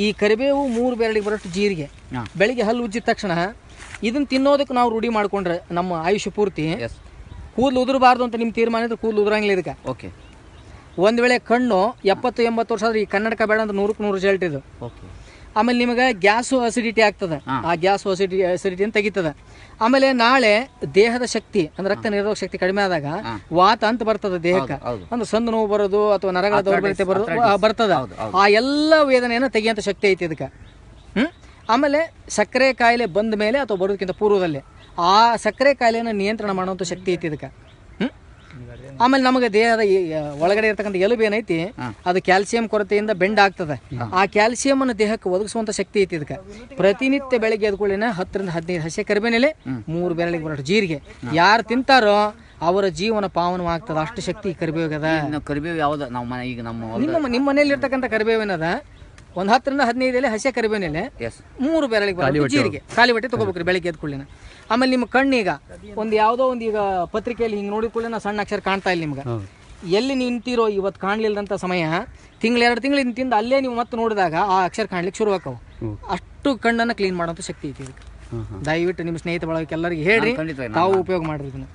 ಈ ಕರಿಬೇವು 3 ಬೆರಳಿಗೆ ಬರೋಷ್ಟು ಜೀರಿಗೆ ಬೆಳಿಗ್ಗೆ ಹಲ್ಲು ಉಜ್ಜಿದ ತಕ್ಷಣ ಇದನ್ನ ತಿನ್ನೋದಕ್ಕೆ ನಾವು ರೂಢಿ ಮಾಡ್ಕೊಂಡ್ರೆ ನಮ್ಮ ಆಯುಷ್ಯ ಪೂರ್ತಿ ಕೂದಲು ಉದುರಬಾರ್ದು ಅಂತ ನಿಮ್ಮ ತೀರ್ಮಾನ ಇದ್ರೆ ಕೂದಲು ಉದುರಂಗಿಲ್ಲ ಇದಕ್ಕೆ. ಓಕೆ, ಒಂದು ವೇಳೆ ಕಣ್ಣು 70-80 ವರ್ಷ ಆದ್ರೆ ಈ ಕನ್ನಡಕ ಬೇಡ ಅಂತ 100ಕ್ಕೆ 100 ರಿಸಲ್ಟ್ ಇದು. ಆಮೇಲೆ ನಿಮಗೆ ಗ್ಯಾಸು ಅಸಿಡಿಟಿ ಆಗ್ತದೆ, ಆ ಗ್ಯಾಸು ಅಸಿಡಿಟಿಯನ್ನು ತೆಗಿತದೆ. ಆಮೇಲೆ ನಾಳೆ ದೇಹದ ಶಕ್ತಿ ಅಂದ್ರೆ ರಕ್ತ ನಿರೋಧಕ ಶಕ್ತಿ ಕಡಿಮೆ ಆದಾಗ ವಾತ ಅಂತ ಬರ್ತದೆ ದೇಹಕ್ಕೆ, ಅಂದ್ರೆ ಸಂದು ನೋವು ಬರೋದು ಅಥವಾ ನರಗಳ ದೌರ್ಬಲ್ಯತೆ ಬರ್ತದ. ಆ ಎಲ್ಲ ವೇದನೆಯನ್ನು ತೆಗಿಯಂತ ಶಕ್ತಿ ಐತಿ ಇದಕ್ಕೆ. ಆಮೇಲೆ ಸಕ್ಕರೆ ಕಾಯಿಲೆ ಬಂದ ಮೇಲೆ ಅಥವಾ ಬರೋದಕ್ಕಿಂತ ಪೂರ್ವದಲ್ಲಿ ಆ ಸಕ್ಕರೆ ಕಾಯಿಲೆಯನ್ನು ನಿಯಂತ್ರಣ ಮಾಡುವಂಥ ಶಕ್ತಿ ಐತಿ ಇದಕ್ಕೆ. ಆಮೇಲೆ ನಮಗೆ ದೇಹದ ಒಳಗಡೆ ಇರ್ತಕ್ಕಂಥ ಎಲುಬು ಏನೈತಿ ಅದು ಕ್ಯಾಲ್ಸಿಯಂ ಕೊರತೆಯಿಂದ ಬೆಂಡ್ ಆಗ್ತದೆ. ಆ ಕ್ಯಾಲ್ಸಿಯಂ ಅನ್ನು ದೇಹಕ್ಕೆ ಒದಗಿಸುವಂತ ಶಕ್ತಿ ಐತಿ ಇದಕ್ಕೆ. ಪ್ರತಿನಿತ್ಯ ಬೆಳಗ್ಗೆ ಎದ್ಕೊಳ್ಳಿನ 10ರಿಂದ 15 ಹಸಿ ಕರಿಬೇನೆಲೆ 3 ಬೆರಳಿಗೆ ಬರೋಷ್ಟು ಜೀರಿಗೆ ಯಾರು ತಿಂತಾರೋ ಅವರ ಜೀವನ ಪಾವನವಾಗ್ತದೆ. ಅಷ್ಟು ಶಕ್ತಿ ಕರಿಬೇವು ಅದ. ಕರಿಬೇವು ಯಾವ್ದು ಈಗ ನಿಮ್ಮ ಮನೆಯಲ್ಲಿ ಇರ್ತಕ್ಕಂಥ ಕರಿಬೇವಿನದ ಒಂದು 10ರಿಂದ 15 ಎಲೆ ಹಸಿ ಕರಿಬೇನೆಲೆ 3 ಬೆರಳಿಗೆ ಬರೋಷ್ಟು ಜೀರಿಗೆ ಖಾಲಿ ಹೊಟ್ಟೆ ತಗೋಬೇಕ್ರಿ ಬೆಳಗ್ಗೆ ಎದ್ಕೊಳ್ಳಿನ. ಆಮೇಲೆ ನಿಮ್ಮ ಕಣ್ಣೀಗ ಒಂದು ಯಾವುದೋ ಒಂದು ಈಗ ಪತ್ರಿಕೆಯಲ್ಲಿ ಹಿಂಗೆ ನೋಡಿಕೊಳ್ಳಿ ಸಣ್ಣ ಅಕ್ಷರ ಕಾಣ್ತಾ ಇಲ್ಲ ನಿಮ್ಗೆ. ಎಲ್ಲಿ ನಿಂತಿರೋ ಇವತ್ತು ಕಾಣಲಿಲ್ಲದಂಥ ಸಮಯ 1-2 ತಿಂಗಳು ತಿಂದು ಅಲ್ಲೇ ನೀವು ಮತ್ತೆ ನೋಡಿದಾಗ ಆ ಅಕ್ಷರ ಕಾಣ್ಲಿಕ್ಕೆ ಶುರು ಆಕವು. ಅಷ್ಟು ಕಣ್ಣನ್ನು ಕ್ಲೀನ್ ಮಾಡೋಂಥ ಶಕ್ತಿ ಐತಿ ಇದಕ್ಕೆ. ದಯವಿಟ್ಟು ನಿಮ್ಮ ಸ್ನೇಹಿತ ಬಳಗಕ್ಕೆ ಎಲ್ಲರಿಗೆ ಹೇಳ್ರಿ, ತಾವು ಉಪಯೋಗ ಮಾಡ್ರಿ ಇದನ್ನು.